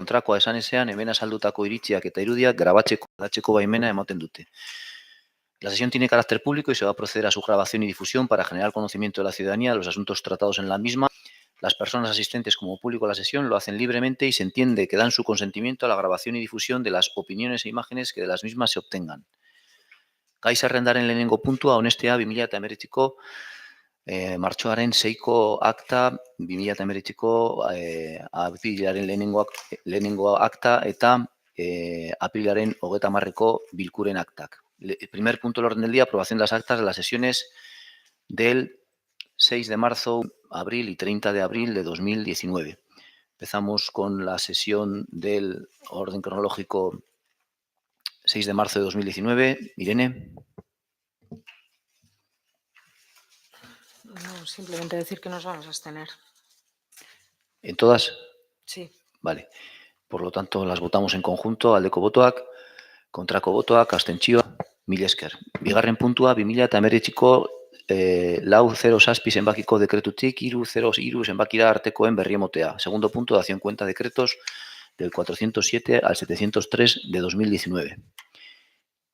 kontrakoa esan ezean, hemen azaldutako iritziak eta irudiak grabatzeko, aldatzeko baimena ematen dute. La sesión tiene carácter público y se va a proceder a su grabación y difusión para generar conocimiento de la ciudadanía de los asuntos tratados en la misma. Las personas asistentes como público a la sesión lo hacen libremente y se entiende que dan su consentimiento a la grabación y difusión de las opiniones e imágenes que de las mismas se obtengan. Gai zerrendaren lehenengo puntua honestea 2019ko martxoaren 6ko akta, 2019ko aprilaren lehenengo akta eta aprilaren 30ko bilkuren aktak. El primer punto del orden del día, aprobación de las actas de las sesiones del 6 de marzo, abril y 30 de abril de 2019. Empezamos con la sesión del orden cronológico 6 de marzo de 2019. Irene. No, simplemente decir que nos vamos a abstener. ¿En todas? Sí. Vale. Por lo tanto, las votamos en conjunto. Aldeko botoak, kontrako botoak, abstentzioa, mila esker. Bigarren puntua, 2019ko 407 zenbakiko dekretutik 303 zenbakira artekoen berri emotea. Segundo punto, dación cuenta decretos del 407 al 703 de 2019.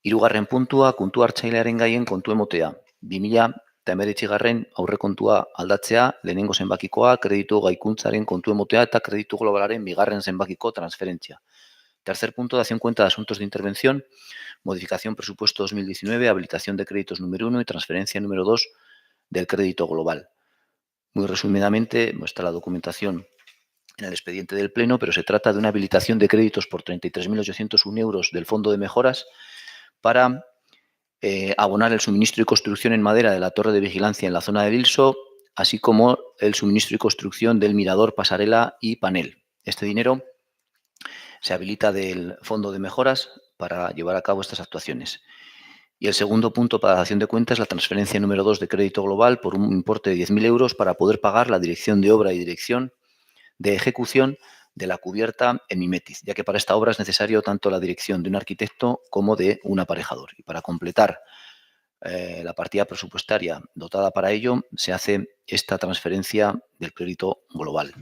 Hirugarren puntua, kontu hartzailearen gaien kontu emotea. 2019garren aurrekontua aldatzea, lehenengo zenbakikoa, kreditu gaikuntzaren kontu emotea eta kreditu globalaren bigarren zenbakiko transferentzia. Tercer punto, dación cuenta de asuntos de intervención, modificación presupuesto 2019, habilitación de créditos número 1 y transferencia número 2 del crédito global. Muy resumidamente, muestra la documentación en el expediente del Pleno, pero se trata de una habilitación de créditos por 33.801 euros del Fondo de Mejoras para abonar el suministro y construcción en madera de la torre de vigilancia en la zona del Ilso, así como el suministro y construcción del mirador, pasarela y panel. Este dinero se habilita del Fondo de Mejoras para llevar a cabo estas actuaciones. Y el segundo punto para la dación de cuentas es la transferencia número 2 de crédito global por un importe de 10.000 euros para poder pagar la dirección de obra y dirección de ejecución de la cubierta en Mimetiz, ya que para esta obra es necesario tanto la dirección de un arquitecto como de un aparejador. Y para completar la partida presupuestaria dotada para ello, se hace esta transferencia del crédito global.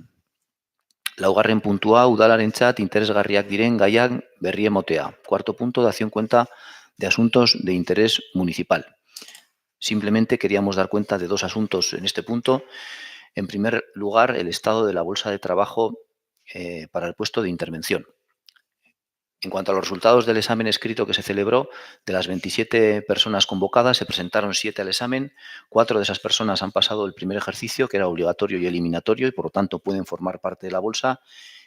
Laugarren puntua, udalarentzat interesgarriak diren gaiak berri emotea. Cuarto punto, dación cuenta de asuntos de interés municipal. Simplemente queríamos dar cuenta de dos asuntos en este punto. En primer lugar, el estado de la bolsa de trabajo para el puesto de intervención. En cuanto a los resultados del examen escrito que se celebró, de las 27 personas convocadas, se presentaron 7 al examen. 4 de esas personas han pasado el primer ejercicio, que era obligatorio y eliminatorio, y por lo tanto pueden formar parte de la bolsa,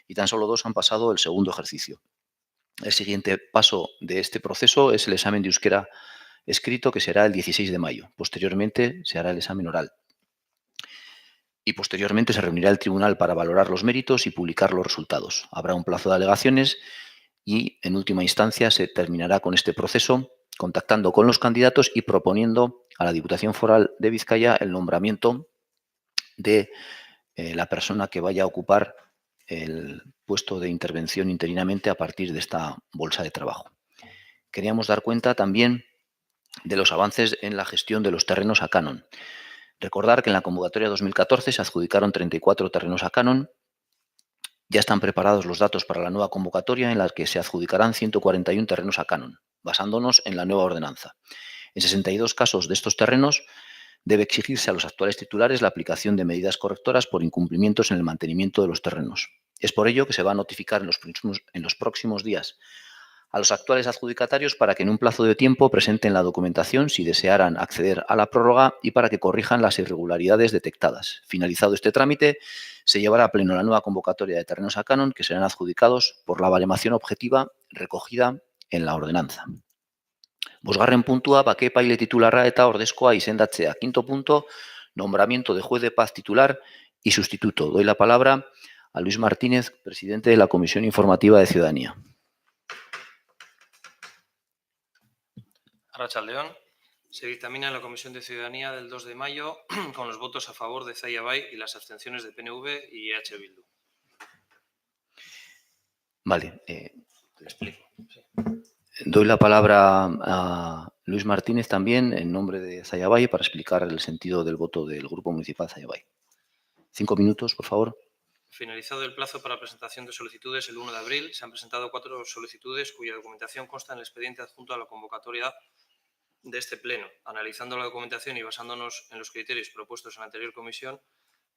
y tan solo 2 han pasado el segundo ejercicio. El siguiente paso de este proceso es el examen de euskera escrito, que será el 16 de mayo. Posteriormente se hará el examen oral. Y posteriormente se reunirá el tribunal para valorar los méritos y publicar los resultados. Habrá un plazo de alegaciones y, en última instancia, se terminará con este proceso contactando con los candidatos y proponiendo a la Diputación Foral de Vizcaya el nombramiento de la persona que vaya a ocupar el puesto de intervención interinamente a partir de esta bolsa de trabajo. Queríamos dar cuenta también de los avances en la gestión de los terrenos a canon. Recordar que en la convocatoria 2014 se adjudicaron 34 terrenos a canon. Ya están preparados los datos para la nueva convocatoria en la que se adjudicarán 141 terrenos a canon, basándonos en la nueva ordenanza. En 62 casos de estos terrenos debe exigirse a los actuales titulares la aplicación de medidas correctoras por incumplimientos en el mantenimiento de los terrenos. Es por ello que se va a notificar en los próximos días a los actuales adjudicatarios para que en un plazo de tiempo presenten la documentación si desearan acceder a la prórroga y para que corrijan las irregularidades detectadas. Finalizado este trámite, se llevará a pleno la nueva convocatoria de terrenos a canon que serán adjudicados por la baremación objetiva recogida en la ordenanza. Bosgarren puntua, bake epaile titularra eta ordezkoa izendatzea. Quinto punto, nombramiento de juez de paz titular y sustituto. Doy la palabra a Luis Martínez, presidente de la Comisión Informativa de Ciudadanía. Arratsaldeon. Se dictamina en la Comisión de Ciudadanía del 2 de mayo con los votos a favor de Zaya Bay y las abstenciones de PNV y EH Bildu. Vale. Te explico. Sí. Doy la palabra a Luis Martínez también en nombre de Zaya Bay para explicar el sentido del voto del Grupo Municipal Zaya Bay. 5 minutos, por favor. Finalizado el plazo para presentación de solicitudes el 1 de abril, se han presentado 4 solicitudes cuya documentación consta en el expediente adjunto a la convocatoria de este pleno. Analizando la documentación y basándonos en los criterios propuestos en la anterior comisión,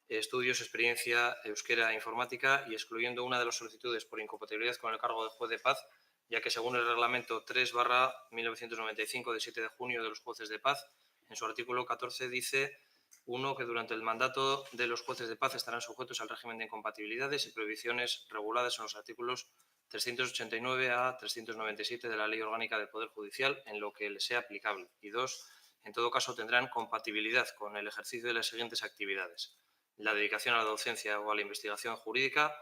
estudios, experiencia, euskera e informática, y excluyendo una de las solicitudes por incompatibilidad con el cargo de juez de paz, ya que según el reglamento 3/1995 de 7 de junio de los jueces de paz, en su artículo 14 dice: 1. Que durante el mandato de los jueces de paz estarán sujetos al régimen de incompatibilidades y prohibiciones reguladas en los artículos 389 a 397 de la Ley Orgánica del Poder Judicial en lo que les sea aplicable. Y 2. En todo caso tendrán compatibilidad con el ejercicio de las siguientes actividades: la dedicación a la docencia o a la investigación jurídica,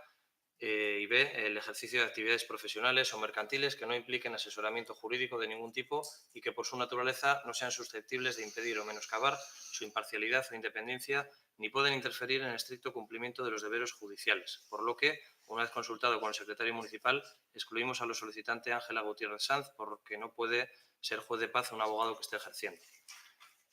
y B, el ejercicio de actividades profesionales o mercantiles que no impliquen asesoramiento jurídico de ningún tipo y que por su naturaleza no sean susceptibles de impedir o menoscabar su imparcialidad o independencia, ni pueden interferir en el estricto cumplimiento de los deberes judiciales. Por lo que, una vez consultado con el secretario municipal, excluimos a los solicitantes Ángela Gutiérrez Sanz, porque no puede ser juez de paz un abogado que esté ejerciendo.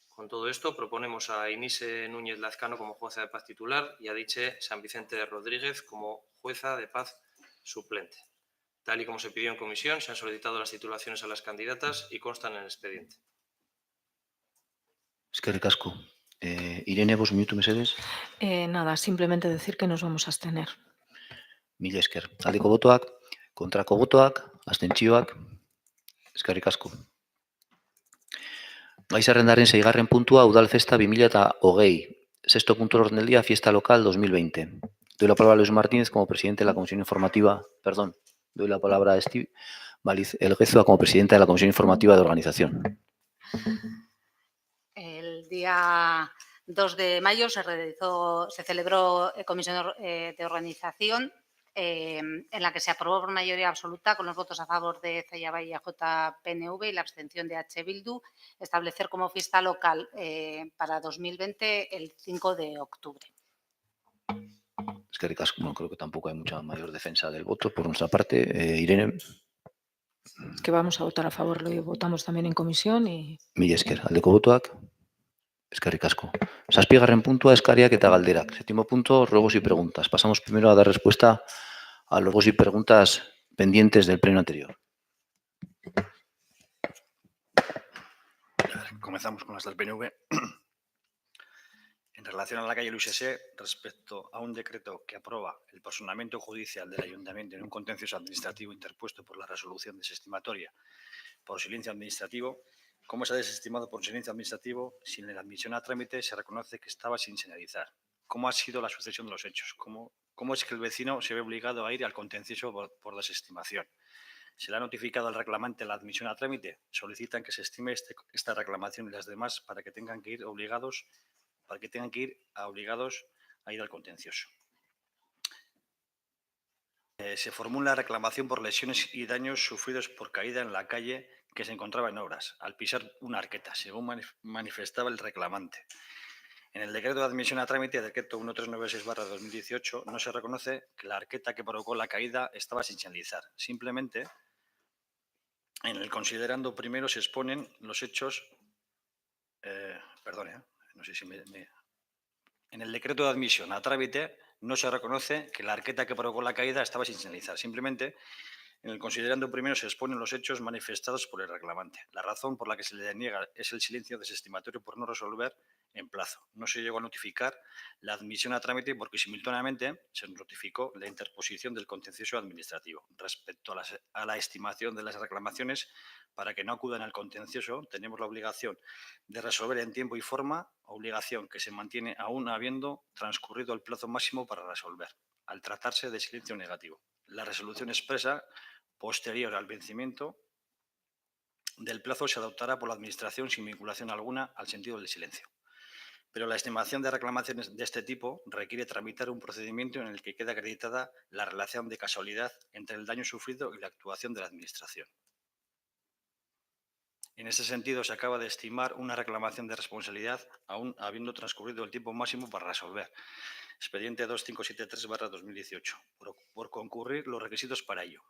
Con todo esto, proponemos a Inise Núñez Lazcano como jueza de paz titular y a Diche San Vicente Rodríguez como jueza de paz suplente. Tal y como se pidió en comisión, se han solicitado las titulaciones a las candidatas y constan en el expediente. Eskerrik asko. Irene, 5 minutu mesedez. Nada, simplemente decir que nos vamos a abstener. Mila esker. Aldeko botoak, kontrako botoak, abstentzioak. Eskerrik asko. Gai zerrendaren 6. puntua, Udal Festa 2020. Sexto punto del orden del día, Fiesta Local 2020. Doy la palabra a Luis Martínez como presidente de la Comisión Informativa. Perdón, doy la palabra a Steve Elguezua como presidenta de la Comisión Informativa de Organización. El día 2 de mayo se celebró comisión de organización en la que se aprobó por mayoría absoluta, con los votos a favor de Zayabay y AJ-PNV y la abstención de H. Bildu, establecer como fiesta local para 2020 el 5 de octubre. Eskerrik asko. No creo que tampoco hay mucha mayor defensa del voto por nuestra parte. Irene. Que vamos a votar a favor, lo votamos también en comisión y... Mila esker. Aldeko botoak. Eskerrik asko. 7. puntua, eskariak eta galderak. 7. punto, ruegos y preguntas. Pasamos primero a dar respuesta a los ruegos y preguntas pendientes del pleno anterior. Comenzamos con las del PNV. En relación a la calle Luis S., respecto a un decreto que aprueba el personamiento judicial del Ayuntamiento en un contencioso administrativo interpuesto por la resolución desestimatoria por silencio administrativo, ¿cómo se ha desestimado por silencio administrativo si en la admisión a trámite se reconoce que estaba sin señalizar? ¿Cómo ha sido la sucesión de los hechos? ¿Cómo es que el vecino se ve obligado a ir al contencioso por desestimación? ¿Se le ha notificado al reclamante la admisión a trámite? Solicitan que se estime esta reclamación y las demás para que tengan que ir obligados a ir al contencioso. Se formula reclamación por lesiones y daños sufridos por caída en la calle que se encontraba en obras, al pisar una arqueta, según manifestaba el reclamante. En el decreto de admisión a trámite, decreto 1396/2018, no se reconoce que la arqueta que provocó la caída estaba sin señalizar. Simplemente, en el considerando primero se exponen los hechos... no sé si En el decreto de admisión a trámite no se reconoce que la arqueta que provocó la caída estaba sin señalizar. Simplemente, en el considerando primero se exponen los hechos manifestados por el reclamante. La razón por la que se le deniega es el silencio desestimatorio por no resolver en plazo. No se llegó a notificar la admisión a trámite porque simultáneamente se notificó la interposición del contencioso administrativo. Respecto a la estimación de las reclamaciones, para que no acudan al contencioso, tenemos la obligación de resolver en tiempo y forma, obligación que se mantiene aún habiendo transcurrido el plazo máximo para resolver, al tratarse de silencio negativo. La resolución expresa posterior al vencimiento del plazo se adoptará por la Administración sin vinculación alguna al sentido del silencio. Pero la estimación de reclamaciones de este tipo requiere tramitar un procedimiento en el que quede acreditada la relación de casualidad entre el daño sufrido y la actuación de la Administración. En ese sentido, se acaba de estimar una reclamación de responsabilidad aún habiendo transcurrido el tiempo máximo para resolver. Expediente 2573/2018, por concurrir los requisitos para ello.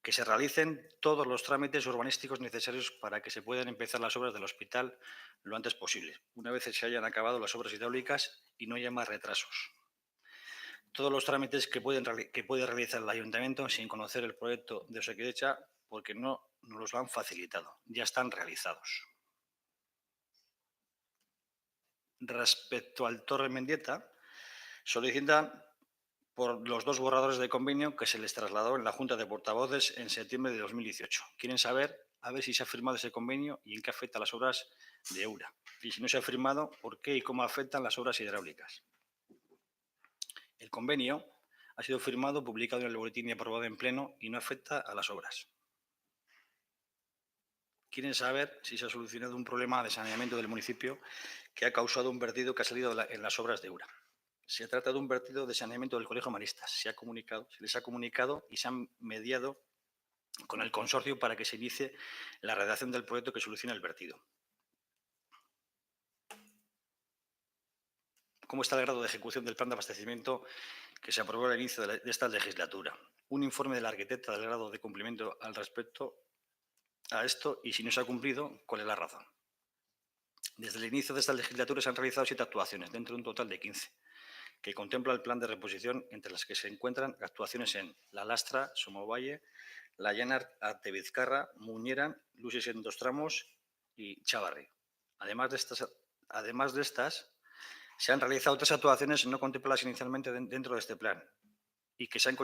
Que se realicen todos los trámites urbanísticos necesarios para que se puedan empezar las obras del hospital lo antes posible, una vez se hayan acabado las obras hidráulicas y no haya más retrasos. todos los trámites que puede realizar el ayuntamiento sin conocer el proyecto de Osakidetza, porque no nos los han facilitado, ya están realizados. Respecto al Torre Mendieta, solicitan por los 2 borradores de convenio que se les trasladó en la Junta de Portavoces en septiembre de 2018. Quieren saber a ver si se ha firmado ese convenio y en qué afecta a las obras de EURA. Y si no se ha firmado, por qué y cómo afectan las obras hidráulicas. El convenio ha sido firmado, publicado en el boletín y aprobado en pleno y no afecta a las obras. Quieren saber si se ha solucionado un problema de saneamiento del municipio que ha causado un vertido que ha salido en las obras de EURA. Se trata de un vertido de saneamiento del Colegio Maristas. Se les ha comunicado y se han mediado con el consorcio para que se inicie la redacción del proyecto que solucione el vertido. ¿Cómo está el grado de ejecución del plan de abastecimiento que se aprobó al inicio de esta legislatura? Un informe de la arquitecta del grado de cumplimiento al respecto a esto, y si no se ha cumplido, ¿cuál es la razón? Desde el inicio de esta legislatura se han realizado 7 actuaciones, dentro de un total de 15, que contempla el plan de reposición, entre las que se encuentran actuaciones en La Lastra, Somovalle, La Llana, Artevizcarra, Muñera, Luces en 2 tramos y Chavarri. Además de estas, se han realizado 3 actuaciones no contempladas inicialmente dentro de este plan y que se han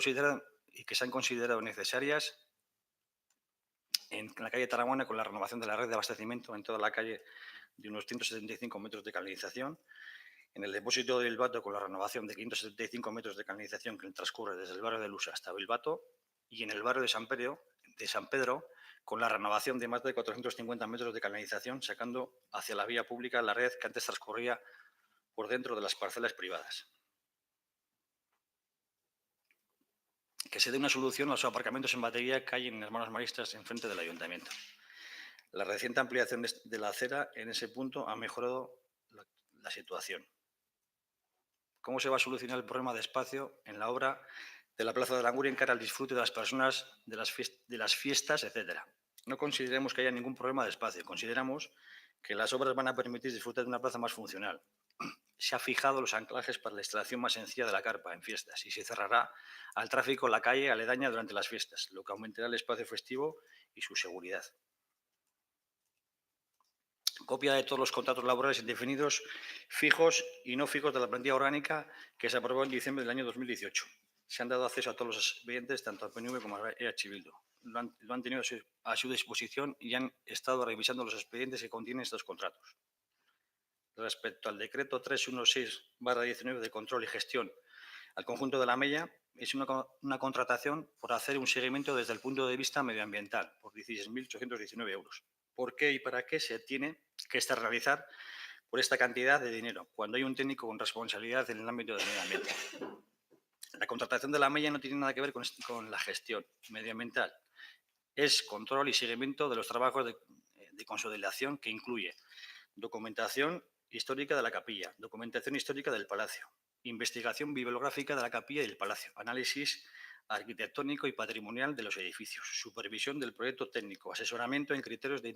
considerado necesarias en la calle Tarragona, con la renovación de la red de abastecimiento en toda la calle de unos 175 metros de canalización, en el depósito de Bilbato, con la renovación de 575 metros de canalización que transcurre desde el barrio de Lusa hasta Bilbato, y en el barrio de San Pedro, con la renovación de más de 450 metros de canalización, sacando hacia la vía pública la red que antes transcurría por dentro de las parcelas privadas. Que se dé una solución a los aparcamientos en batería que hay en Hermanos Maristas enfrente del ayuntamiento. La reciente ampliación de la acera en ese punto ha mejorado la situación. ¿Cómo se va a solucionar el problema de espacio en la obra de la Plaza de Languria en cara al disfrute de las personas de las fiestas, etcétera? No consideramos que haya ningún problema de espacio. Consideramos que las obras van a permitir disfrutar de una plaza más funcional. Se ha fijado los anclajes para la instalación más sencilla de la carpa en fiestas y se cerrará al tráfico la calle aledaña durante las fiestas, lo que aumentará el espacio festivo y su seguridad. Copia de todos los contratos laborales indefinidos, fijos y no fijos de la plantilla orgánica que se aprobó en diciembre del año 2018. Se han dado acceso a todos los expedientes, tanto al PNV como a EH Bildu. Lo han tenido a su disposición y han estado revisando los expedientes que contienen estos contratos. Respecto al decreto 316/19 de control y gestión al conjunto de la Mella, es una contratación por hacer un seguimiento desde el punto de vista medioambiental por 16.819 euros. ¿Por qué y para qué se tiene que realizar por esta cantidad de dinero cuando hay un técnico con responsabilidad en el ámbito del medio ambiente? La contratación de la Mella no tiene nada que ver con la gestión medioambiental. Es control y seguimiento de los trabajos de consolidación, que incluye documentación histórica de la capilla, documentación histórica del palacio, investigación bibliográfica de la capilla y del palacio, análisis arquitectónico y patrimonial de los edificios, supervisión del proyecto técnico, asesoramiento en criterios de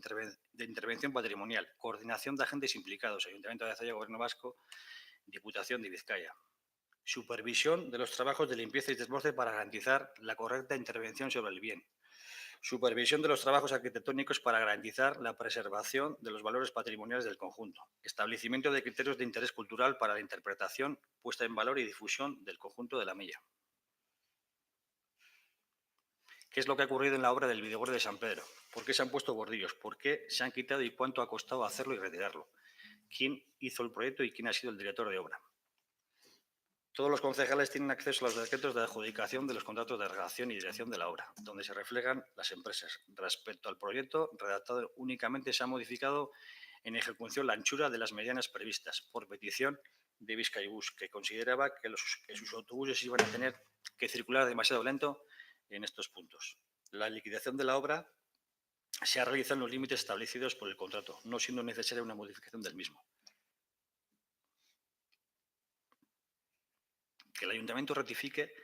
intervención patrimonial, coordinación de agentes implicados, Ayuntamiento de Zalla, Gobierno Vasco, Diputación de Vizcaya, supervisión de los trabajos de limpieza y desbroce para garantizar la correcta intervención sobre el bien, supervisión de los trabajos arquitectónicos para garantizar la preservación de los valores patrimoniales del conjunto, establecimiento de criterios de interés cultural para la interpretación, puesta en valor y difusión del conjunto de la Mella. ¿Qué es lo que ha ocurrido en la obra del Videgorri de San Pedro? ¿Por qué se han puesto bordillos? ¿Por qué se han quitado y cuánto ha costado hacerlo y retirarlo? ¿Quién hizo el proyecto y quién ha sido el director de obra? Todos los concejales tienen acceso a los decretos de adjudicación de los contratos de redacción y dirección de la obra, donde se reflejan las empresas. Respecto al proyecto redactado, únicamente se ha modificado en ejecución la anchura de las medianas previstas, por petición de Bizkaibus, que consideraba que sus autobuses iban a tener que circular demasiado lento en estos puntos. La liquidación de la obra se ha realizado en los límites establecidos por el contrato, no siendo necesaria una modificación del mismo. Que el ayuntamiento rectifique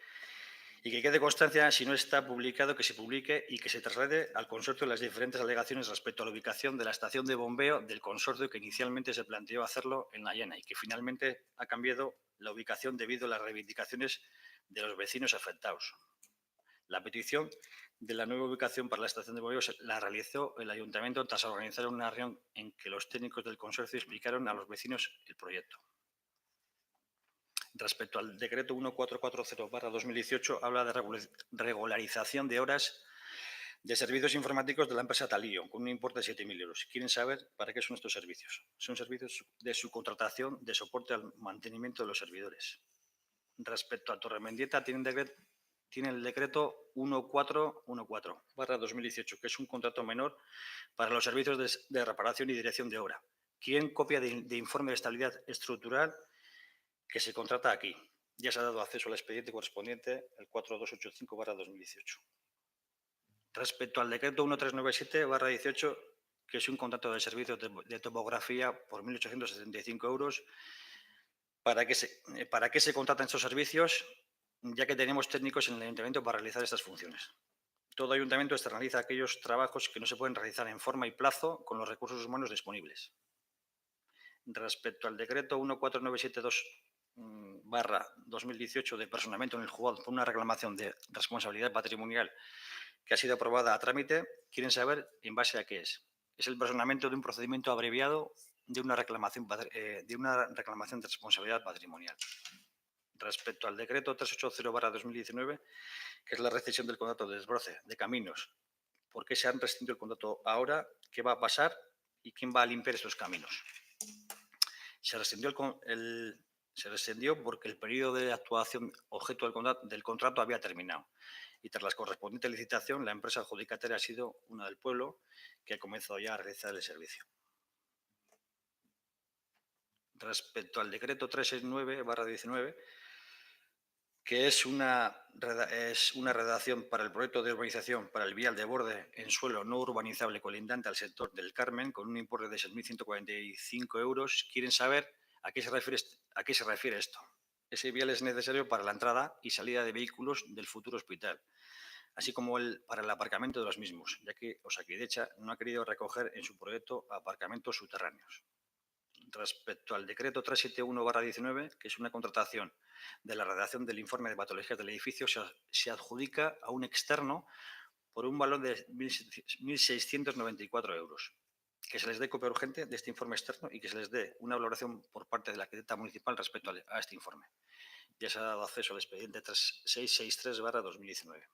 Y que quede constancia, si no está publicado, que se publique y que se traslade al consorcio las diferentes alegaciones respecto a la ubicación de la estación de bombeo del consorcio, que inicialmente se planteó hacerlo en La Llana y que finalmente ha cambiado la ubicación debido a las reivindicaciones de los vecinos afectados. La petición de la nueva ubicación para la estación de bombeo la realizó el ayuntamiento tras organizar una reunión en que los técnicos del consorcio explicaron a los vecinos el proyecto. Respecto al decreto 1440/2018, habla de regularización de horas de servicios informáticos de la empresa Talío, con un importe de 7.000 euros. ¿Quieren saber para qué son estos servicios? Son servicios de subcontratación de soporte al mantenimiento de los servidores. Respecto a Torremendieta, tiene el decreto 1414/2018, que es un contrato menor para los servicios de reparación y dirección de obra. ¿Quieren copia de informe de estabilidad estructural que se contrata aquí? Ya se ha dado acceso al expediente correspondiente, el 4285/2018. Respecto al decreto 1397/18, que es un contrato de servicios de topografía por 1.875 euros, ¿para qué se contratan estos servicios? Ya que tenemos técnicos en el ayuntamiento para realizar estas funciones. Todo ayuntamiento externaliza aquellos trabajos que no se pueden realizar en forma y plazo con los recursos humanos disponibles. Respecto al decreto 14972/2018 de personamiento en el juzgado por una reclamación de responsabilidad patrimonial que ha sido aprobada a trámite, quieren saber en base a qué es. Es el personamiento de un procedimiento abreviado de una reclamación de responsabilidad patrimonial. Respecto al decreto 380/2019, que es la rescisión del contrato de desbroce de caminos, ¿por qué se han rescindido el contrato ahora? ¿Qué va a pasar? ¿Y quién va a limpiar estos caminos? Se rescindió porque el periodo de actuación objeto del contrato había terminado y tras la correspondiente licitación la empresa adjudicataria ha sido una del pueblo que ha comenzado ya a realizar el servicio. Respecto al decreto 369/19, que es una redacción para el proyecto de urbanización para el vial de borde en suelo no urbanizable colindante al sector del Carmen, con un importe de 6.145 euros. ¿Quieren saber a qué se refiere esto? Ese vial es necesario para la entrada y salida de vehículos del futuro hospital, así como para el aparcamiento de los mismos, ya que Osakidetza no ha querido recoger en su proyecto aparcamientos subterráneos. Respecto al decreto 371/19, que es una contratación de la redacción del informe de patologías del edificio, se adjudica a un externo por un valor de 1.694 euros. Que se les dé copia urgente de este informe externo y que se les dé una valoración por parte de la arquitecta municipal respecto a este informe. Ya se ha dado acceso al expediente 3663/2019.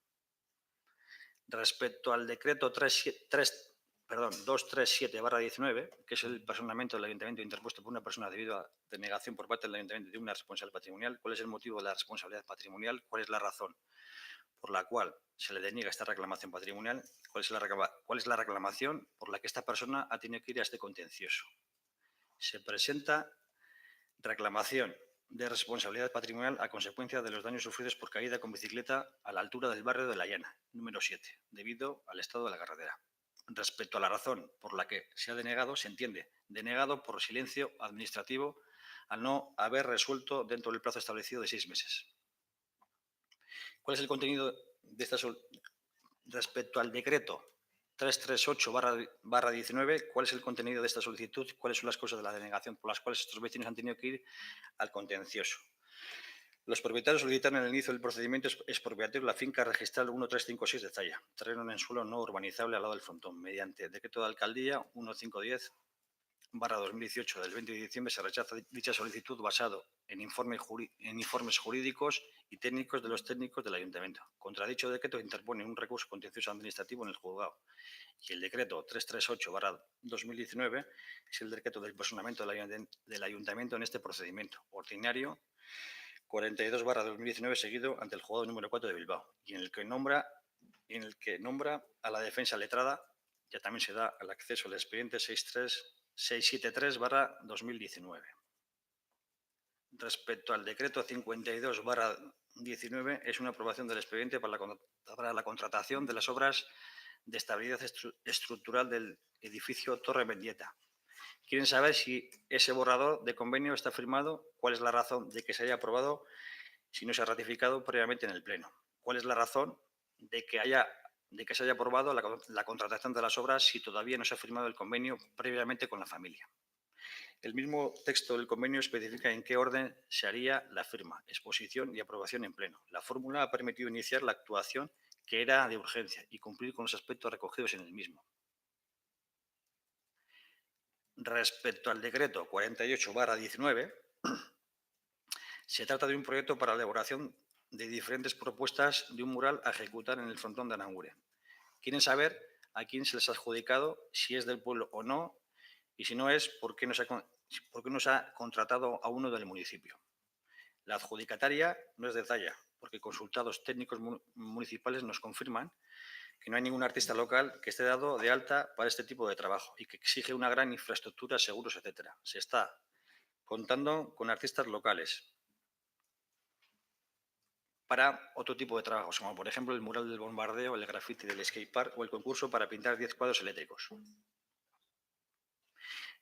Respecto al decreto 237/19, que es el personamiento del ayuntamiento interpuesto por una persona debido a denegación por parte del ayuntamiento de una responsabilidad patrimonial. ¿Cuál es el motivo de la responsabilidad patrimonial? ¿Cuál es la razón por la cual se le deniega esta reclamación patrimonial? ¿Cuál es la reclamación por la que esta persona ha tenido que ir a este contencioso? Se presenta reclamación de responsabilidad patrimonial a consecuencia de los daños sufridos por caída con bicicleta a la altura del barrio de La Llana, número 7, debido al estado de la carretera. Respecto a la razón por la que se ha denegado, se entiende denegado por silencio administrativo al no haber resuelto dentro del plazo establecido de 6 meses. ¿Cuál es el contenido de esta solicitud? Respecto al decreto 338/19, ¿cuál es el contenido de esta solicitud? ¿Cuáles son las causas de la denegación por las cuales estos vecinos han tenido que ir al contencioso? Los propietarios solicitaron el inicio del procedimiento expropiatorio la finca registral 1356 de Zalla, terreno en suelo no urbanizable al lado del frontón. Mediante decreto de alcaldía 1510/2018 del 20 de diciembre se rechaza dicha solicitud basado en informes jurídicos y técnicos de los técnicos del ayuntamiento. Contra dicho decreto interpone un recurso contencioso administrativo en el juzgado. Y el decreto 338/2019 es el decreto del personamiento del ayuntamiento en este procedimiento ordinario 42/2019 seguido ante el juzgado número 4 de Bilbao y en el que nombra a la defensa letrada. Ya también se da el acceso al expediente 673/2019. Respecto al decreto 52/19 es una aprobación del expediente para la contratación de las obras de estabilidad estructural del edificio Torremendieta. Quieren saber si ese borrador de convenio está firmado, cuál es la razón de que se haya aprobado si no se ha ratificado previamente en el Pleno. cuál es la razón de que se haya aprobado la contratación de las obras si todavía no se ha firmado el convenio previamente con la familia. El mismo texto del convenio especifica en qué orden se haría la firma, exposición y aprobación en pleno. La fórmula ha permitido iniciar la actuación que era de urgencia y cumplir con los aspectos recogidos en el mismo. Respecto al decreto 48/19, se trata de un proyecto para la elaboración de diferentes propuestas de un mural a ejecutar en el frontón de Aranguren. Quieren saber a quién se les ha adjudicado, si es del pueblo o no, y si no es, por qué no se ha contratado a uno del municipio. La adjudicataria no es de Zalla, porque consultados técnicos municipales nos confirman que no hay ningún artista local que esté dado de alta para este tipo de trabajo y que exige una gran infraestructura, seguros, etcétera. Se está contando con artistas locales para otro tipo de trabajos, como por ejemplo el mural del bombardeo, el graffiti del skatepark o el concurso para pintar 10 cuadros eléctricos.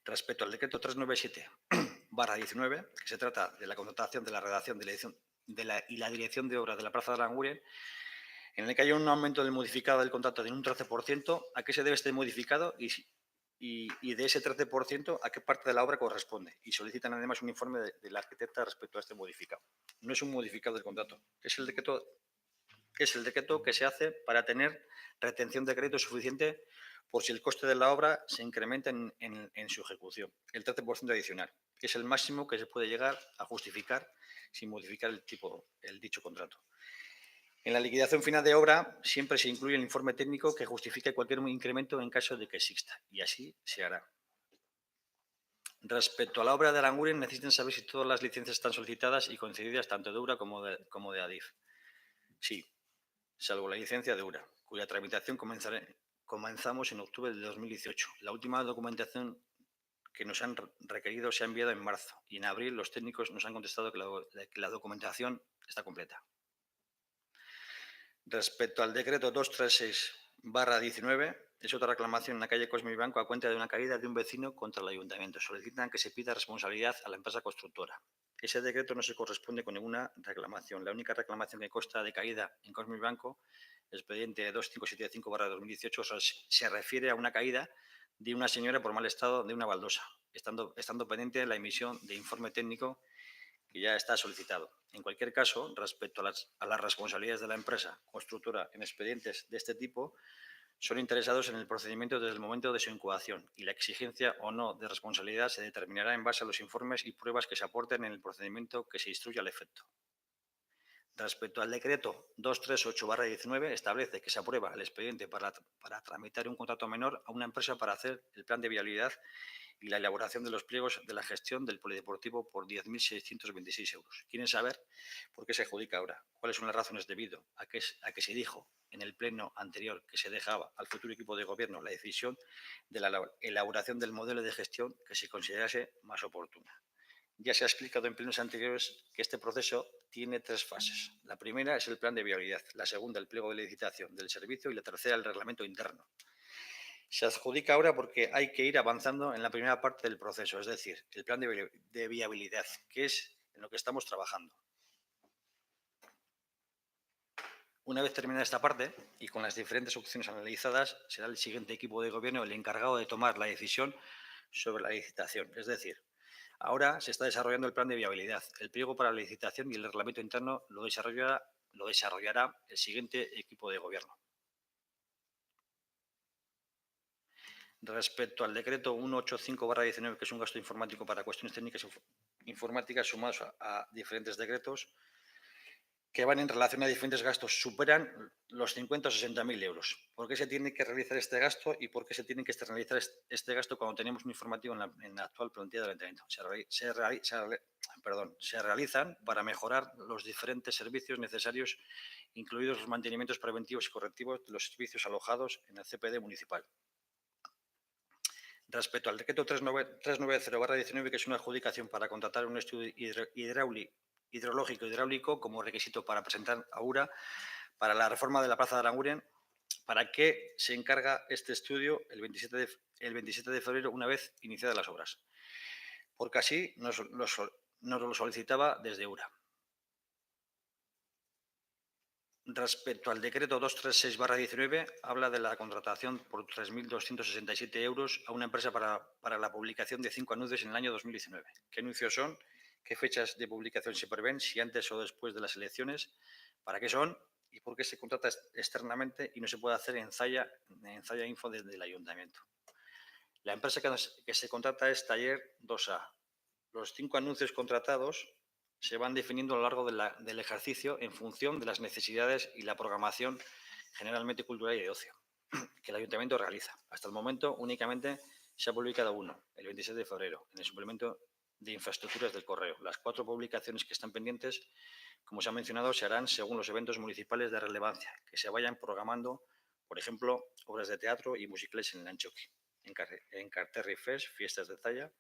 Respecto al decreto 397/19, que se trata de la contratación de la redacción y la dirección de obras de la Plaza de Aranguren, en el que hay un aumento del modificado del contrato de un 13%, ¿a qué se debe este modificado? Y de ese 13%, ¿a qué parte de la obra corresponde? Y solicitan además un informe de la arquitecta respecto a este modificado. No es un modificado del contrato, es el decreto que se hace para tener retención de crédito suficiente por si el coste de la obra se incrementa en su ejecución. El 13% adicional es el máximo que se puede llegar a justificar sin modificar el dicho contrato. En la liquidación final de obra siempre se incluye el informe técnico que justifique cualquier incremento en caso de que exista, y así se hará. Respecto a la obra de Aranguren, necesitan saber si todas las licencias están solicitadas y concedidas tanto de URA como de ADIF. Sí, salvo la licencia de URA, cuya tramitación comenzamos en octubre de 2018. La última documentación que nos han requerido se ha enviado en marzo y en abril los técnicos nos han contestado que la documentación está completa. Respecto al decreto 236/19, es otra reclamación en la calle Cosme y Banco a cuenta de una caída de un vecino contra el ayuntamiento. Solicitan que se pida responsabilidad a la empresa constructora. Ese decreto no se corresponde con ninguna reclamación. La única reclamación que consta de caída en Cosme y Banco, expediente 2575/2018, se refiere a una caída de una señora por mal estado de una baldosa, estando pendiente la emisión de informe técnico que ya está solicitado. En cualquier caso, respecto a las responsabilidades de la empresa constructora en expedientes de este tipo, son interesados en el procedimiento desde el momento de su incoación y la exigencia o no de responsabilidad se determinará en base a los informes y pruebas que se aporten en el procedimiento que se instruya al efecto. Respecto al decreto 238/19, establece que se aprueba el expediente para tramitar un contrato menor a una empresa para hacer el plan de viabilidad y la elaboración de los pliegos de la gestión del polideportivo por 10.626 euros. ¿Quieren saber por qué se adjudica ahora? ¿Cuáles son las razones debido a que se dijo en el pleno anterior que se dejaba al futuro equipo de gobierno la decisión de la elaboración del modelo de gestión que se considerase más oportuna? Ya se ha explicado en plenos anteriores que este proceso tiene 3 fases. La primera es el plan de viabilidad, la segunda el pliego de licitación del servicio y la tercera el reglamento interno. Se adjudica ahora porque hay que ir avanzando en la primera parte del proceso, es decir, el plan de viabilidad, que es en lo que estamos trabajando. Una vez terminada esta parte y con las diferentes opciones analizadas, será el siguiente equipo de gobierno el encargado de tomar la decisión sobre la licitación. Es decir, ahora se está desarrollando el plan de viabilidad. El pliego para la licitación y el reglamento interno lo desarrollará el siguiente equipo de gobierno. Respecto al decreto 185/19, que es un gasto informático para cuestiones técnicas informáticas sumados a diferentes decretos que van en relación a diferentes gastos, superan los 50 o 60.000 euros. ¿Por qué se tiene que realizar este gasto y por qué se tiene que externalizar este gasto cuando tenemos un informativo en la actual plantilla del ayuntamiento? Se realizan para mejorar los diferentes servicios necesarios, incluidos los mantenimientos preventivos y correctivos de los servicios alojados en el CPD municipal. Respecto al decreto 390/19, que es una adjudicación para contratar un estudio hidrológico e hidráulico como requisito para presentar a URA para la reforma de la Plaza de Aranguren, ¿para qué se encarga este estudio el 27 de febrero una vez iniciadas las obras? Porque así nos lo solicitaba desde URA. Respecto al decreto 236/19, habla de la contratación por 3.267 euros a una empresa para la publicación de 5 anuncios en el año 2019. ¿Qué anuncios son? ¿Qué fechas de publicación se prevén? ¿Si antes o después de las elecciones? ¿Para qué son? ¿Y por qué se contrata externamente y no se puede hacer en Zaya Info desde el ayuntamiento? La empresa que se contrata es Taller 2A. Los 5 anuncios contratados se van definiendo a lo largo del ejercicio en función de las necesidades y la programación generalmente cultural y de ocio que el ayuntamiento realiza. Hasta el momento únicamente se ha publicado uno, el 26 de febrero, en el suplemento de infraestructuras del correo. Las 4 publicaciones que están pendientes, como se ha mencionado, se harán según los eventos municipales de relevancia, que se vayan programando, por ejemplo, obras de teatro y musicales en el Antxoki, en Carterri Fest, fiestas de Zaya,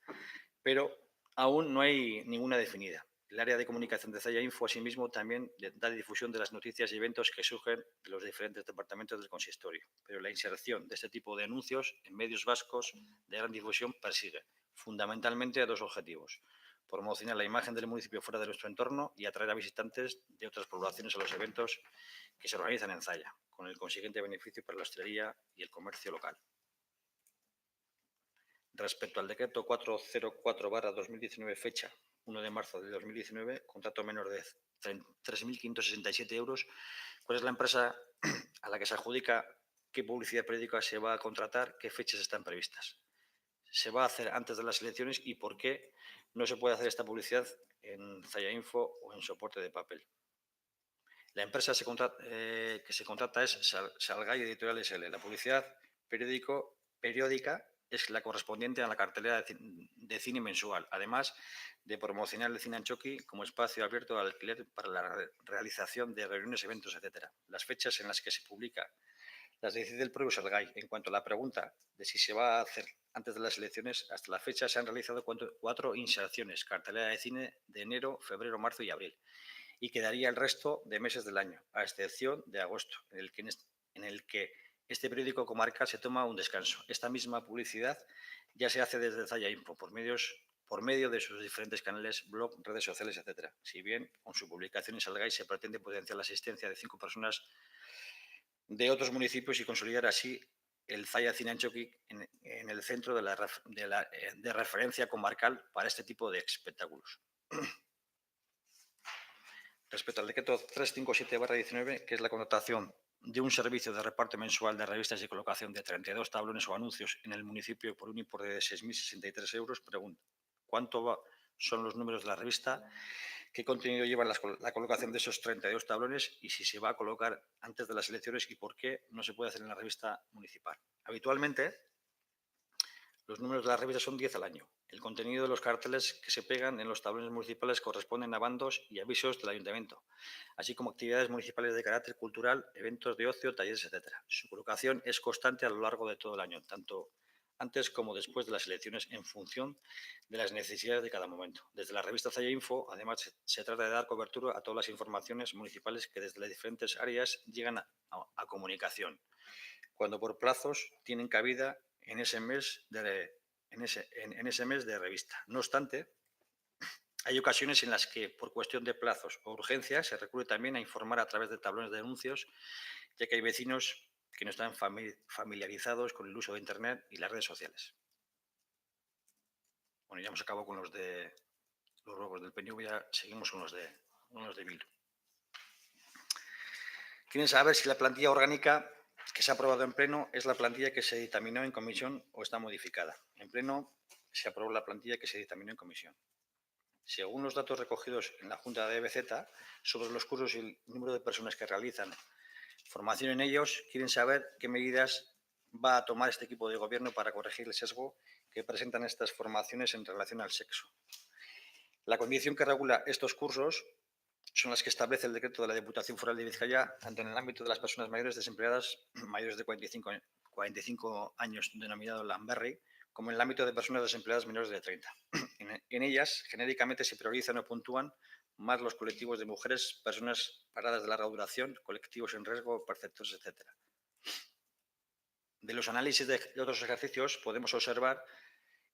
pero aún no hay ninguna definida. El área de comunicación de Zaya Info, asimismo, también da difusión de las noticias y eventos que surgen de los diferentes departamentos del consistorio. Pero la inserción de este tipo de anuncios en medios vascos de gran difusión persigue fundamentalmente 2 objetivos: promocionar la imagen del municipio fuera de nuestro entorno y atraer a visitantes de otras poblaciones a los eventos que se organizan en Zaya, con el consiguiente beneficio para la hostelería y el comercio local. Respecto al decreto 404/2019, fecha 1 de marzo de 2019, contrato menor de 3.567 euros, ¿cuál es la empresa a la que se adjudica? ¿Qué publicidad periódica se va a contratar? ¿Qué fechas están previstas? ¿Se va a hacer antes de las elecciones y por qué no se puede hacer esta publicidad en Zaya Info o en soporte de papel? La empresa que se contrata es Salgay Editorial SL. La publicidad periódica es la correspondiente a la cartelera de cine mensual, además de promocionar el cine Antxoki como espacio abierto al alquiler para la realización de reuniones, eventos, etc. Las fechas en las que se publica las decide el propio Salgay. En cuanto a la pregunta de si se va a hacer antes de las elecciones, hasta la fecha se han realizado 4 inserciones, cartelera de cine de enero, febrero, marzo y abril, y quedaría el resto de meses del año, a excepción de agosto, en el que este periódico comarcal se toma un descanso. Esta misma publicidad ya se hace desde Zaya Info por medio de sus diferentes canales, blog, redes sociales, etc. Si bien con su publicación en Salgay se pretende potenciar la asistencia de 5 personas de otros municipios y consolidar así el Zaya Cine Antxoki en el centro de referencia comarcal para este tipo de espectáculos. Respecto al decreto 357/19, que es la contratación de un servicio de reparto mensual de revistas y colocación de 32 tablones o anuncios en el municipio por un importe de 6.063 euros, pregunto, ¿cuánto son los números de la revista? ¿Qué contenido lleva la colocación de esos 32 tablones? Y si se va a colocar antes de las elecciones y por qué no se puede hacer en la revista municipal. Habitualmente, los números de la revista son 10 al año. El contenido de los carteles que se pegan en los tablones municipales corresponden a bandos y avisos del ayuntamiento, así como actividades municipales de carácter cultural, eventos de ocio, talleres, etc. Su colocación es constante a lo largo de todo el año, tanto antes como después de las elecciones, en función de las necesidades de cada momento. Desde la revista Zaya Info, además, se trata de dar cobertura a todas las informaciones municipales que desde las diferentes áreas llegan a comunicación, cuando por plazos tienen cabida en ese mes de revista. No obstante, hay ocasiones en las que, por cuestión de plazos o urgencia, se recurre también a informar a través de tablones de anuncios, ya que hay vecinos que no están familiarizados con el uso de Internet y las redes sociales. Bueno, ya hemos acabado con los grupos del PNV, ya seguimos con los de Bildu. Quieren saber si la plantilla orgánica que se ha aprobado en pleno es la plantilla que se dictaminó en comisión o está modificada. En pleno se aprobó la plantilla que se dictaminó en comisión. Según los datos recogidos en la Junta de EBZ sobre los cursos y el número de personas que realizan formación en ellos, quieren saber qué medidas va a tomar este equipo de gobierno para corregir el sesgo que presentan estas formaciones en relación al sexo. La condición que regula estos cursos son las que establece el decreto de la Diputación Foral de Vizcaya, tanto en el ámbito de las personas mayores desempleadas, mayores de 45 años, denominado Lamberri, como en el ámbito de personas desempleadas menores de 30. En ellas, genéricamente, se priorizan o puntúan más los colectivos de mujeres, personas paradas de larga duración, colectivos en riesgo, perceptores, etc. De los análisis de otros ejercicios podemos observar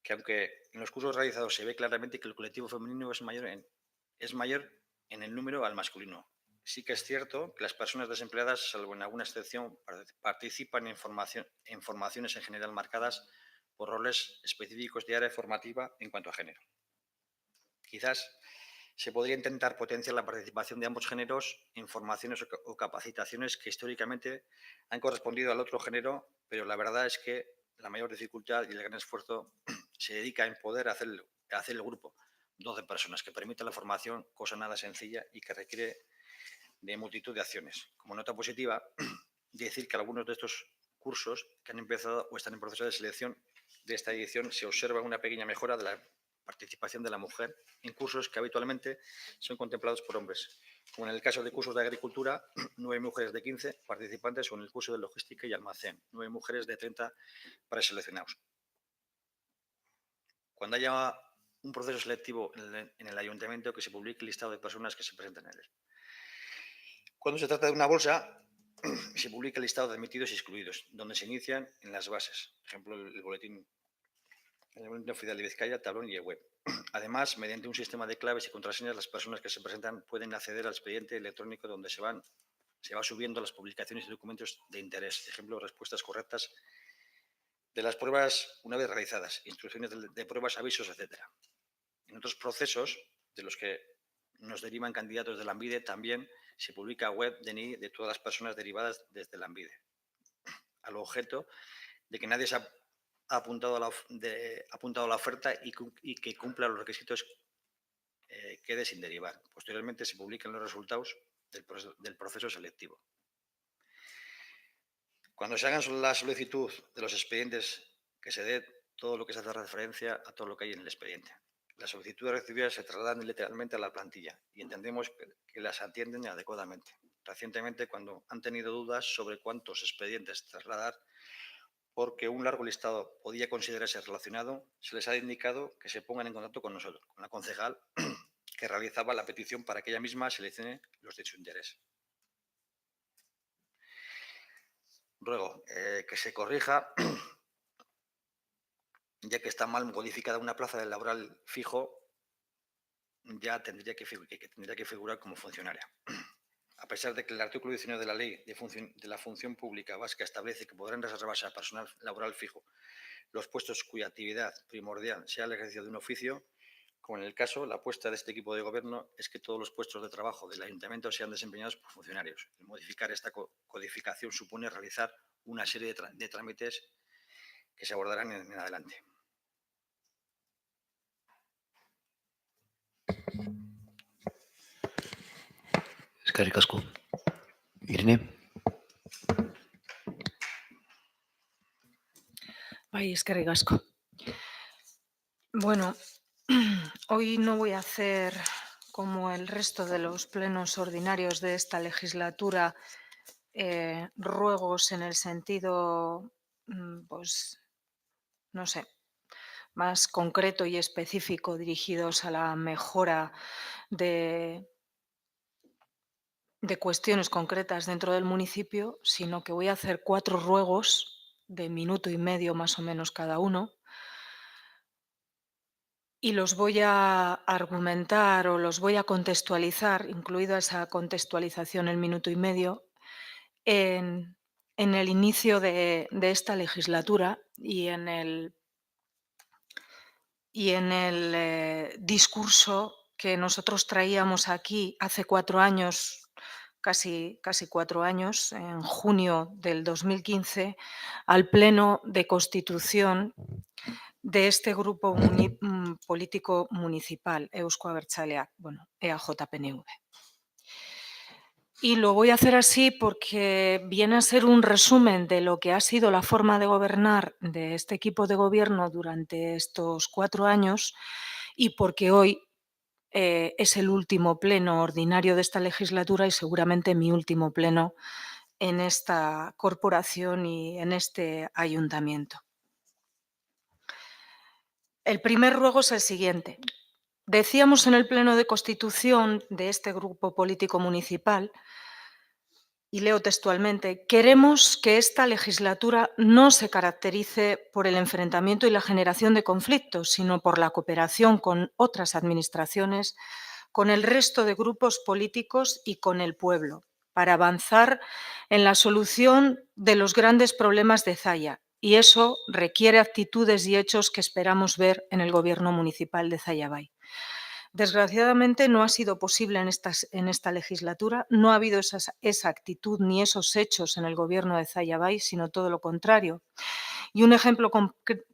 que, aunque en los cursos realizados se ve claramente que el colectivo femenino es mayor en el número al masculino, Sí que es cierto que las personas desempleadas, salvo en alguna excepción, participan en formaciones en general marcadas por roles específicos de área formativa en cuanto a género. Quizás se podría intentar potenciar la participación de ambos géneros en formaciones o capacitaciones que históricamente han correspondido al otro género, pero la verdad es que la mayor dificultad y el gran esfuerzo se dedica en poder hacer el grupo, 12 personas, que permite la formación, cosa nada sencilla y que requiere de multitud de acciones. Como nota positiva, decir que algunos de estos cursos que han empezado o están en proceso de selección de esta edición se observa una pequeña mejora de la participación de la mujer en cursos que habitualmente son contemplados por hombres, como en el caso de cursos de agricultura, 9 mujeres de 15 participantes, o en el curso de logística y almacén, 9 mujeres de 30 preseleccionados. Cuando haya un proceso selectivo en el ayuntamiento, que se publique el listado de personas que se presentan en él. Cuando se trata de una bolsa, se publica el listado de admitidos y excluidos, donde se inician en las bases, por ejemplo, el boletín oficial de Vizcaya, tablón y web. Además, mediante un sistema de claves y contraseñas, las personas que se presentan pueden acceder al expediente electrónico donde se va subiendo las publicaciones y documentos de interés, por ejemplo, respuestas correctas de las pruebas una vez realizadas, instrucciones de pruebas, avisos, etc. En otros procesos de los que nos derivan candidatos de Lanbide, también se publica web DNI de todas las personas derivadas desde Lanbide, al objeto de que nadie se ha apuntado a la oferta y que cumpla los requisitos quede sin derivar. Posteriormente se publican los resultados del proceso selectivo. Cuando se hagan la solicitud de los expedientes, que se dé todo lo que se hace referencia a todo lo que hay en el expediente. Las solicitudes recibidas se trasladan literalmente a la plantilla y entendemos que las atienden adecuadamente. Recientemente, cuando han tenido dudas sobre cuántos expedientes trasladar, porque un largo listado podía considerarse relacionado, se les ha indicado que se pongan en contacto con nosotros, con la concejal que realizaba la petición, para que ella misma seleccione los de su interés. Ruego que se corrija, ya que está mal modificada una plaza de laboral fijo, ya tendría que figurar como funcionaria. A pesar de que el artículo 19 de la Ley de la Función Pública Vasca establece que podrán reservarse a personal laboral fijo los puestos cuya actividad primordial sea el ejercicio de un oficio, como en el caso, la apuesta de este equipo de gobierno es que todos los puestos de trabajo del ayuntamiento sean desempeñados por funcionarios. El modificar esta codificación supone realizar una serie de trámites que se abordarán en adelante. Eskerrik asko. Irene. Bai, eskerrik asko. Bueno, hoy no voy a hacer, como el resto de los plenos ordinarios de esta legislatura, ruegos en el sentido, pues, no sé, más concreto y específico dirigidos a la mejora de cuestiones concretas dentro del municipio, sino que voy a hacer 4 ruegos de minuto y medio más o menos cada uno, y los voy a argumentar o los voy a contextualizar, incluida esa contextualización el minuto y medio, en el inicio de esta legislatura y en el discurso que nosotros traíamos aquí hace 4 años, casi 4 años, en junio del 2015, al pleno de constitución de este grupo político municipal, Euzko Abertzaleak, bueno, EAJ-PNV. Y lo voy a hacer así porque viene a ser un resumen de lo que ha sido la forma de gobernar de este equipo de gobierno durante estos 4 años, y porque hoy es el último pleno ordinario de esta legislatura y seguramente mi último pleno en esta corporación y en este ayuntamiento. El primer ruego es el siguiente. Decíamos en el pleno de constitución de este grupo político municipal, y leo textualmente: queremos que esta legislatura no se caracterice por el enfrentamiento y la generación de conflictos, sino por la cooperación con otras administraciones con el resto de grupos políticos y con el pueblo, para avanzar en la solución de los grandes problemas de Zalla. Y eso requiere actitudes y hechos que esperamos ver en el Gobierno municipal de Zalla Bay. Desgraciadamente no ha sido posible en esta legislatura, no ha habido esa actitud ni esos hechos en el Gobierno de Zalla Bay, sino todo lo contrario. Y un ejemplo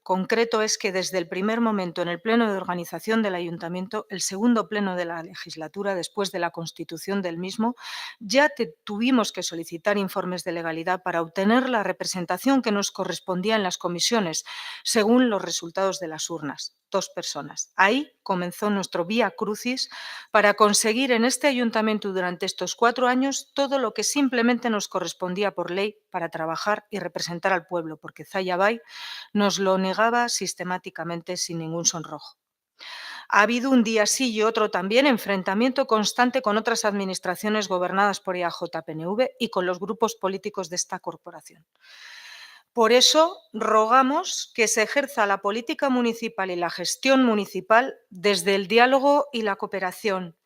concreto es que desde el primer momento en el pleno de organización del Ayuntamiento, el segundo pleno de la legislatura, después de la constitución del mismo, ya tuvimos que solicitar informes de legalidad para obtener la representación que nos correspondía en las comisiones, según los resultados de las urnas. 2 personas. Ahí comenzó nuestro vía crucis para conseguir en este ayuntamiento durante estos 4 años todo lo que simplemente nos correspondía por ley para trabajar y representar al pueblo, porque Zalla Bay nos lo negaba sistemáticamente sin ningún sonrojo. Ha habido un día sí y otro también enfrentamiento constante con otras administraciones gobernadas por EAJ-PNV y con los grupos políticos de esta corporación. Por eso rogamos que se ejerza la política municipal y la gestión municipal desde el diálogo y la cooperación,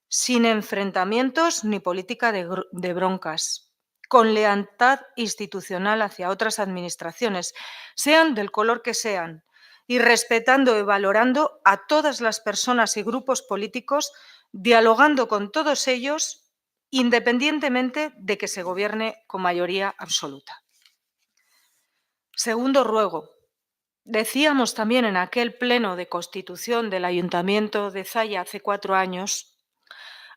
sin enfrentamientos ni política de broncas, con lealtad institucional hacia otras administraciones, sean del color que sean, y respetando y valorando a todas las personas y grupos políticos, dialogando con todos ellos, independientemente de que se gobierne con mayoría absoluta. Segundo ruego. Decíamos también en aquel pleno de constitución del Ayuntamiento de Zalla hace 4 años,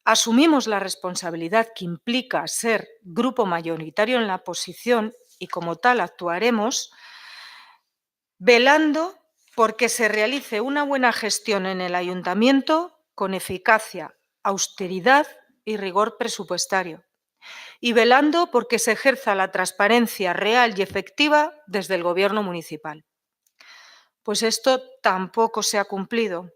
asumimos la responsabilidad que implica ser grupo mayoritario en la oposición y como tal actuaremos velando porque se realice una buena gestión en el Ayuntamiento con eficacia, austeridad y rigor presupuestario, y velando porque se ejerza la transparencia real y efectiva desde el Gobierno municipal. Pues esto tampoco se ha cumplido.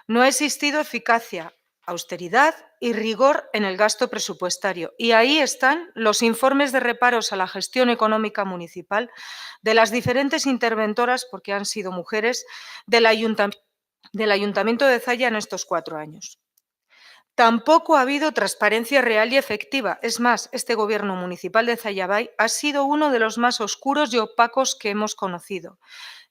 No ha existido eficacia, austeridad y rigor en el gasto presupuestario. Y ahí están los informes de reparos a la gestión económica municipal de las diferentes interventoras, porque han sido mujeres, del Ayuntamiento de Zalla en estos 4 años. Tampoco ha habido transparencia real y efectiva. Es más, este Gobierno municipal de Zalla Bay ha sido uno de los más oscuros y opacos que hemos conocido,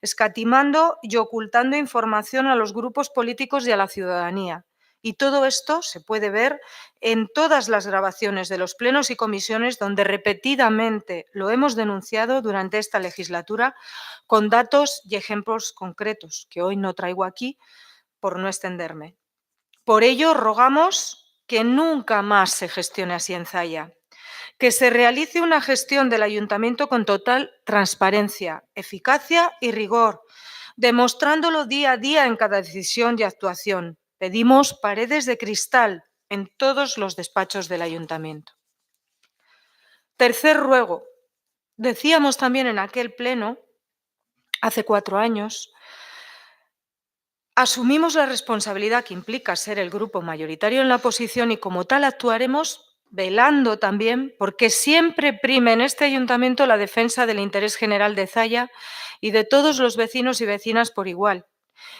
escatimando y ocultando información a los grupos políticos y a la ciudadanía. Y todo esto se puede ver en todas las grabaciones de los plenos y comisiones donde repetidamente lo hemos denunciado durante esta legislatura con datos y ejemplos concretos, que hoy no traigo aquí por no extenderme. Por ello, rogamos que nunca más se gestione así en Zalla, que se realice una gestión del Ayuntamiento con total transparencia, eficacia y rigor, demostrándolo día a día en cada decisión y actuación. Pedimos paredes de cristal en todos los despachos del Ayuntamiento. Tercer ruego. Decíamos también en aquel pleno, hace 4 años, asumimos la responsabilidad que implica ser el grupo mayoritario en la oposición y como tal actuaremos velando también porque siempre prime en este ayuntamiento la defensa del interés general de Zalla y de todos los vecinos y vecinas por igual.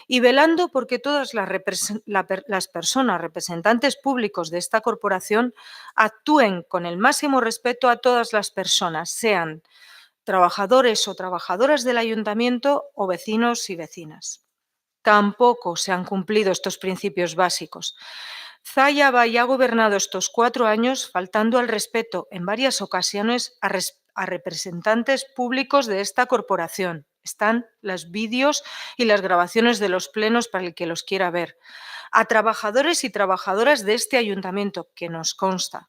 Y velando porque todas las personas representantes públicos de esta corporación actúen con el máximo respeto a todas las personas, sean trabajadores o trabajadoras del ayuntamiento o vecinos y vecinas. Tampoco se han cumplido estos principios básicos. Zalla Bay ha gobernado estos 4 años faltando al respeto en varias ocasiones a representantes públicos de esta corporación. Están los vídeos y las grabaciones de los plenos para el que los quiera ver. A trabajadores y trabajadoras de este ayuntamiento, que nos consta,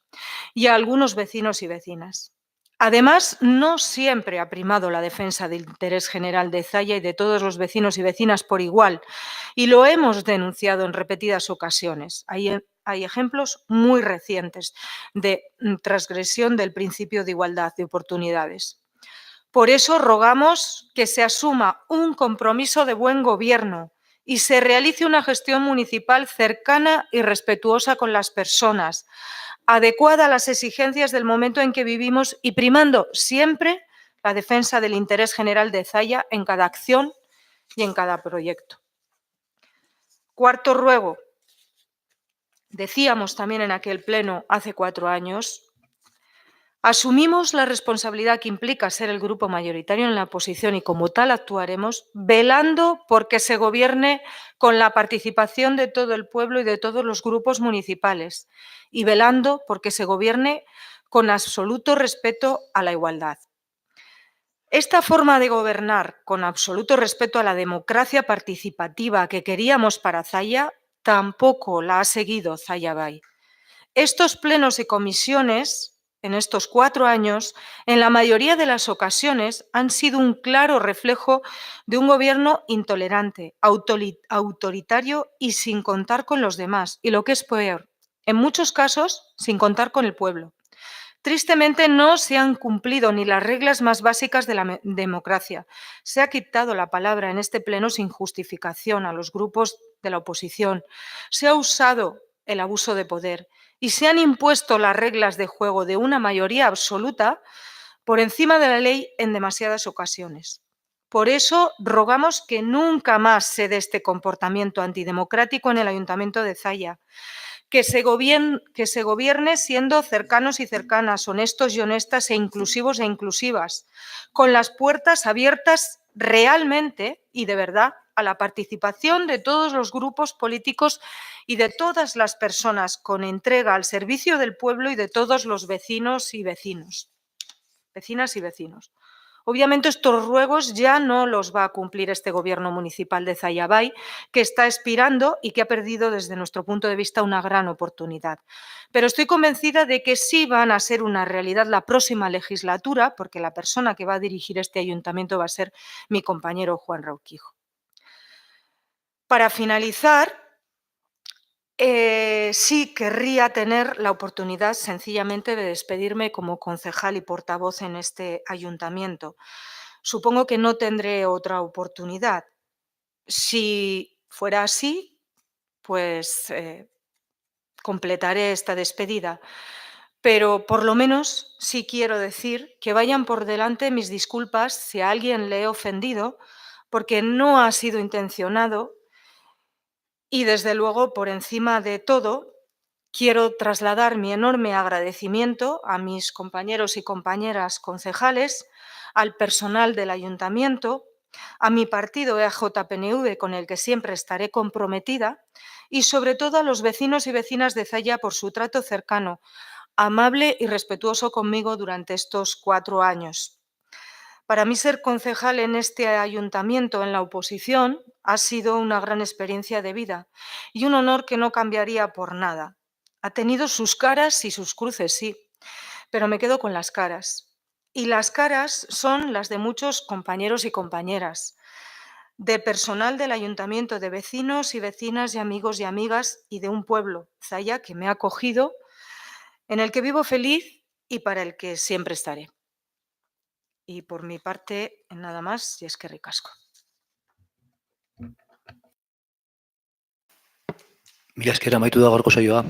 y a algunos vecinos y vecinas. Además, no siempre ha primado la defensa del interés general de Zalla y de todos los vecinos y vecinas por igual, y lo hemos denunciado en repetidas ocasiones. Hay ejemplos muy recientes de transgresión del principio de igualdad de oportunidades. Por eso rogamos que se asuma un compromiso de buen gobierno y se realice una gestión municipal cercana y respetuosa con las personas, adecuada a las exigencias del momento en que vivimos y primando siempre la defensa del interés general de Zalla en cada acción y en cada proyecto. Cuarto ruego. Decíamos también en aquel pleno hace 4 años, asumimos la responsabilidad que implica ser el grupo mayoritario en la oposición y como tal actuaremos velando porque se gobierne con la participación de todo el pueblo y de todos los grupos municipales y velando porque se gobierne con absoluto respeto a la igualdad. Esta forma de gobernar con absoluto respeto a la democracia participativa que queríamos para Zalla tampoco la ha seguido Zalla Bay. Estos plenos y comisiones, en estos 4 años, en la mayoría de las ocasiones, han sido un claro reflejo de un gobierno intolerante, autoritario y sin contar con los demás. Y lo que es peor, en muchos casos, sin contar con el pueblo. Tristemente no se han cumplido ni las reglas más básicas de la democracia. Se ha quitado la palabra en este pleno sin justificación a los grupos de la oposición. Se ha usado el abuso de poder y se han impuesto las reglas de juego de una mayoría absoluta por encima de la ley en demasiadas ocasiones. Por eso rogamos que nunca más se dé este comportamiento antidemocrático en el Ayuntamiento de Zalla. Que se gobierne siendo cercanos y cercanas, honestos y honestas e inclusivos e inclusivas, con las puertas abiertas realmente y de verdad a la participación de todos los grupos políticos y de todas las personas, con entrega al servicio del pueblo y de todos los vecinas y vecinos. Obviamente estos ruegos ya no los va a cumplir este gobierno municipal de Zalla Bay, que está expirando y que ha perdido desde nuestro punto de vista una gran oportunidad. Pero estoy convencida de que sí van a ser una realidad la próxima legislatura, porque la persona que va a dirigir este ayuntamiento va a ser mi compañero Juan Rauquijo. Para finalizar, sí querría tener la oportunidad sencillamente de despedirme como concejal y portavoz en este ayuntamiento. Supongo que no tendré otra oportunidad. Si fuera así, pues completaré esta despedida. Pero por lo menos sí quiero decir que vayan por delante mis disculpas si a alguien le he ofendido, porque no ha sido intencionado. Y desde luego, por encima de todo, quiero trasladar mi enorme agradecimiento a mis compañeros y compañeras concejales, al personal del ayuntamiento, a mi partido EAJ-PNV, con el que siempre estaré comprometida, y sobre todo a los vecinos y vecinas de Zalla por su trato cercano, amable y respetuoso conmigo durante estos 4 años. Para mí ser concejal en este ayuntamiento en la oposición ha sido una gran experiencia de vida y un honor que no cambiaría por nada. Ha tenido sus caras y sus cruces, sí, pero me quedo con las caras. Y las caras son las de muchos compañeros y compañeras, de personal del ayuntamiento, de vecinos y vecinas y amigos y amigas y de un pueblo, Zalla, que me ha acogido, en el que vivo feliz y para el que siempre estaré. Y por mi parte, nada más, y es que ricasco. Mila esker amaitu da gaurko saioa.